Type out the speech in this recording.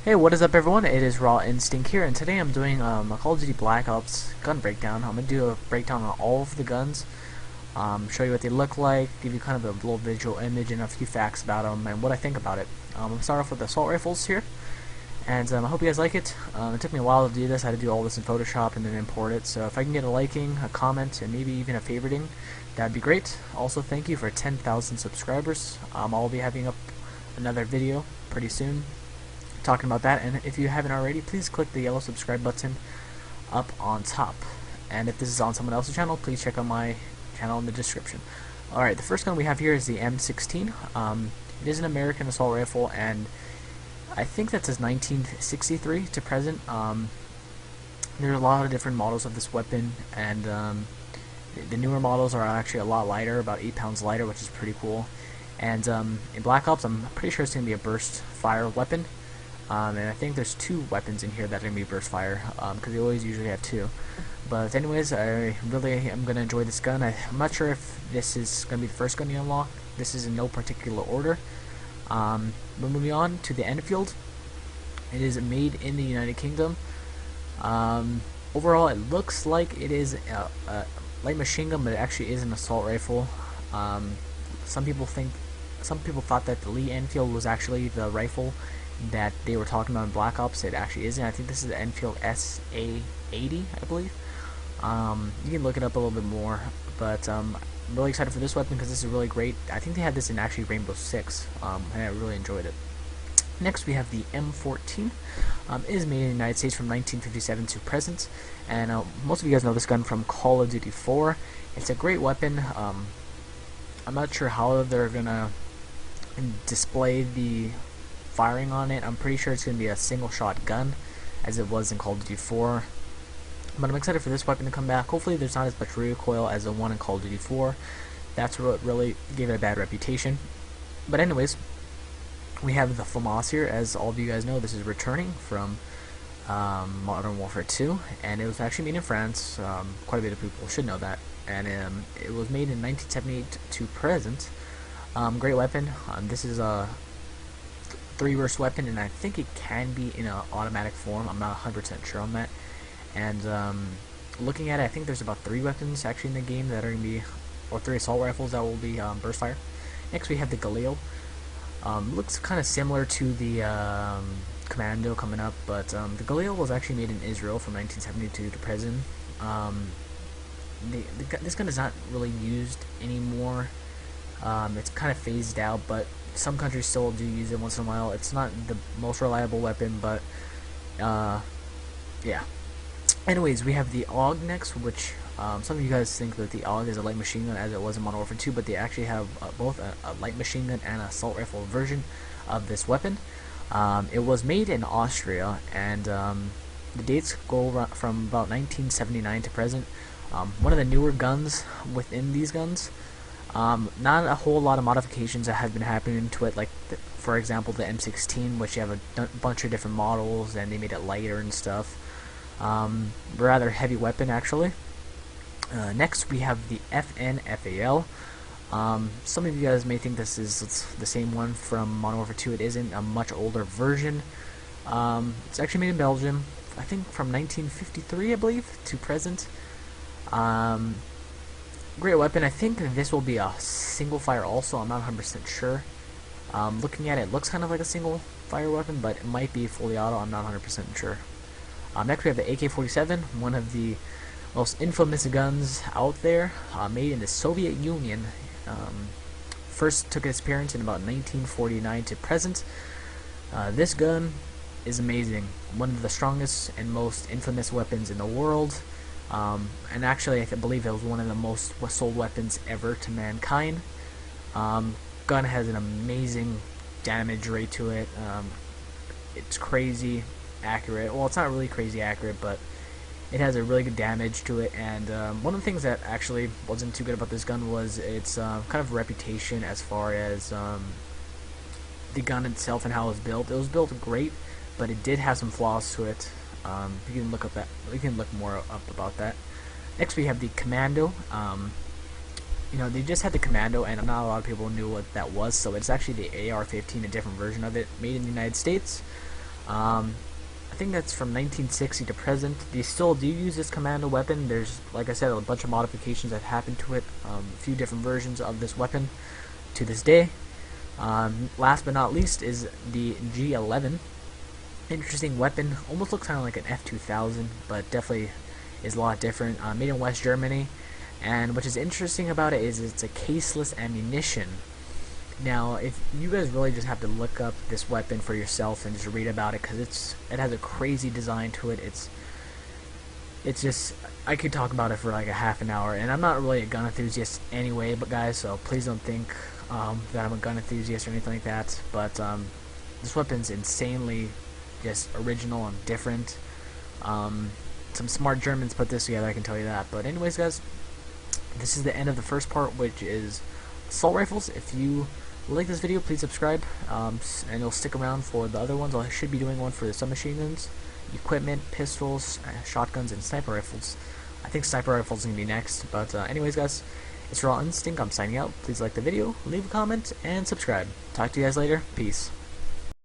Hey, what is up everyone? It is Raw Instinct here, and today I'm doing a Call of Duty Black Ops gun breakdown. I'm going to do a breakdown on all of the guns, show you what they look like, give you kind of a little visual image and a few facts about them and what I think about it. I'm going to start off with the assault rifles here, and I hope you guys like it. It took me a while to do this. I had to do all this in Photoshop and then import it, so if I can get a liking, a comment, and maybe even a favoriting, that'd be great. Also, thank you for 10,000 subscribers. I'll be having up another video pretty soon talking about that, and if you haven't already, please click the yellow subscribe button up on top. And if this is on someone else's channel, please check out my channel in the description. Alright, the first gun we have here is the M16. It is an American assault rifle, and I think that says 1963 to present. There's a lot of different models of this weapon, and the newer models are actually a lot lighter, about 8 pounds lighter, which is pretty cool. And in Black Ops, I'm pretty sure it's going to be a burst fire weapon. And I think there's two weapons in here that are going to be burst fire, because they always usually have two. But anyways, I really am going to enjoy this gun. I'm not sure if this is going to be the first gun you unlock. This is in no particular order. But moving on to the Enfield. It is made in the United Kingdom. Overall, it looks like it is a light machine gun, but it actually is an assault rifle. Some people thought that the Lee Enfield was actually the rifle that they were talking about in Black Ops. It actually isn't. I think this is the Enfield SA80, I believe. You can look it up a little bit more, but I'm really excited for this weapon because this is really great. I think they had this in actually Rainbow Six, and I really enjoyed it. Next we have the M14. It is made in the United States from 1957 to present, and most of you guys know this gun from Call of Duty 4. It's a great weapon. I'm not sure how they're gonna display the firing on it. I'm pretty sure it's going to be a single shot gun as it was in Call of Duty 4, but I'm excited for this weapon to come back. Hopefully there's not as much recoil as the one in Call of Duty 4. That's what really gave it a bad reputation. But anyways, we have the FAMAS here. As all of you guys know, this is returning from Modern Warfare 2, and it was actually made in France. Quite a bit of people should know that, and it was made in 1978 to present. Great weapon. This is a 3-burst weapon, and I think it can be in an automatic form. I'm not 100% sure on that. And looking at it, I think there's about 3 weapons actually in the game that are going to be, or 3 assault rifles that will be burst fire. Next we have the Galil. Looks kind of similar to the Commando coming up, but the Galil was actually made in Israel from 1972 to present. This gun is not really used anymore. It's kind of phased out, but some countries still do use it once in a while. It's not the most reliable weapon, but yeah. Anyways, we have the AUG next, which some of you guys think that the AUG is a light machine gun as it was in Modern Warfare 2, but they actually have both a light machine gun and an assault rifle version of this weapon. It was made in Austria, and the dates go from about 1979 to present. One of the newer guns within these guns. Not a whole lot of modifications that have been happening to it, like for example the M16, which you have a bunch of different models and they made it lighter and stuff. Rather heavy weapon actually. Next we have the FN-FAL. Some of you guys may think this is the same one from Modern Warfare 2. It isn't. A much older version. It's actually made in Belgium, I think from 1953 I believe to present. Great weapon. I think this will be a single fire also. I'm not 100% sure. Looking at it, it looks kind of like a single fire weapon, but it might be fully auto. I'm not 100% sure. Next we have the AK-47, one of the most infamous guns out there, made in the Soviet Union. First took its appearance in about 1949 to present. This gun is amazing. One of the strongest and most infamous weapons in the world. And actually I believe it was one of the most sold weapons ever to mankind. Gun has an amazing damage rate to it. It's crazy accurate. Well, it's not really crazy accurate, but it has a really good damage to it. And one of the things that actually wasn't too good about this gun was its kind of reputation as far as the gun itself and how it was built. It was built great, but it did have some flaws to it. You can look up that. You can look more up about that. Next, we have the Commando. You know, they just had the Commando, and not a lot of people knew what that was. So it's actually the AR-15, a different version of it, made in the United States. I think that's from 1960 to present. They still do use this commando weapon. There's, like I said, a bunch of modifications that happened to it, a few different versions of this weapon to this day. Last but not least is the G11. Interesting weapon, almost looks kind of like an F2000, but definitely is a lot different. Made in West Germany, and what is interesting about it is it's a caseless ammunition. Now, if you guys really just have to look up this weapon for yourself and just read about it, because it has a crazy design to it. It's just, I could talk about it for like a half an hour, and I'm not really a gun enthusiast anyway, but guys, so please don't think that I'm a gun enthusiast or anything like that. But this weapon's insanely just original and different. Some smart Germans put this together, I can tell you that. But anyways, guys, this is the end of the first part, which is assault rifles. If you like this video, please subscribe, and you'll stick around for the other ones. I should be doing one for the submachine guns, equipment, pistols, shotguns, and sniper rifles. I think sniper rifles is going to be next. But anyways, guys, it's Raw Instinct. I'm signing out. Please like the video, leave a comment, and subscribe. Talk to you guys later. Peace.